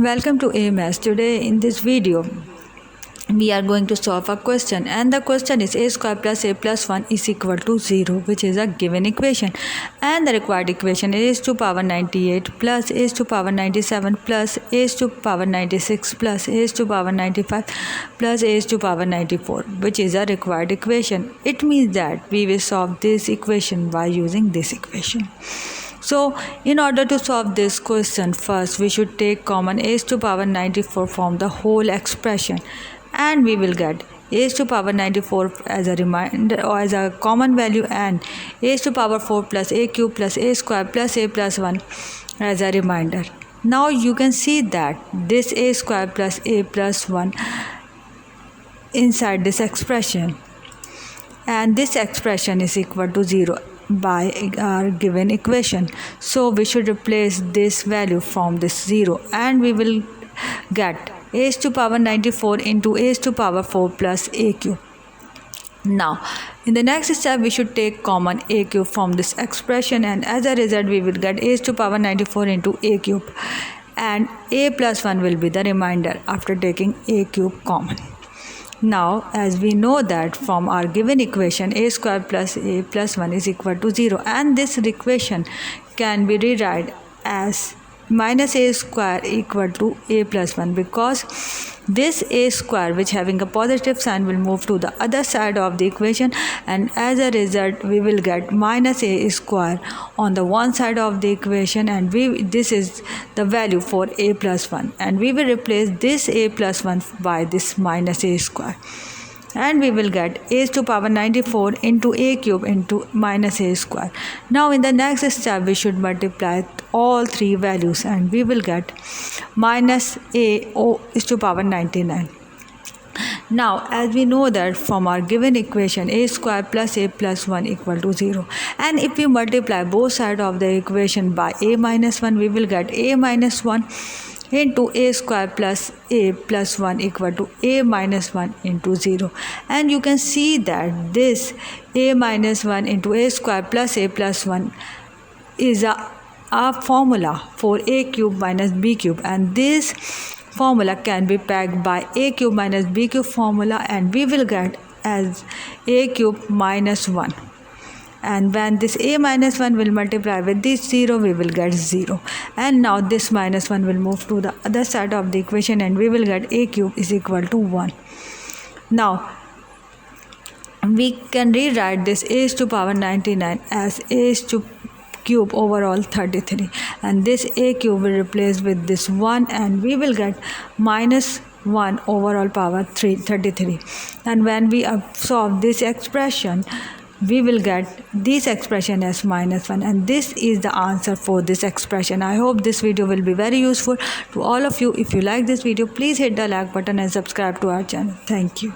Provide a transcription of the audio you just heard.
Welcome to AMS. Today in this video we are going to solve a question, and the question is a square plus a plus 1 is equal to 0, which is a given equation, and the required equation is to power 98 plus a to power 97 plus a to power 96 plus a to power 95 plus a to power 94, which is a required equation. It means that we will solve this equation by using this equation. So, in order to solve this question, first we should take common a to power 94 from the whole expression, and we will get a to power 94 as a remainder or as a common value, and a to power 4 plus a cube plus a square plus a plus 1 as a remainder. Now you can see that this a square plus a plus 1 inside this expression, and this expression is equal to 0 by our given equation. So we should replace this value from this 0, and we will get a to power 94 into a to power 4 plus a cube. Now in the next step we should take common a cube from this expression, and as a result we will get a to power 94 into a cube, and a plus 1 will be the remainder after taking a cube common. Now, as we know that from our given equation a square plus a plus 1 is equal to 0, and this equation can be rewritten as minus a square equal to a plus 1, because this a square which having a positive sign will move to the other side of the equation, and as a result we will get minus a square on the one side of the equation, and this is the value for a plus 1, and we will replace this a plus 1 by this minus a square, and we will get a to power 94 into a cube into minus a square. Now in the next step we should multiply all three values, and we will get minus a is to power 99. Now as we know that from our given equation a square plus a plus 1 equal to 0, and if we multiply both sides of the equation by a minus 1, we will get a minus 1 into a square plus a plus 1 equal to a minus 1 into 0, and you can see that this a minus 1 into a square plus a plus 1 is a formula for a cube minus b cube, and this formula can be packed by a cube minus b cube formula, and we will get as a cube minus 1. And when this a minus 1 will multiply with this 0, we will get 0, and now this minus 1 will move to the other side of the equation, and we will get a cube is equal to 1. Now we can rewrite this a to power 99 as a to cube overall 33, and this a cube will replace with this 1, and we will get minus 1 overall power 33, and when we solve this expression we will get this expression as minus 1, and this is the answer for this expression. I hope this video will be very useful to all of you. If you like this video, please hit the like button and subscribe to our channel. Thank you.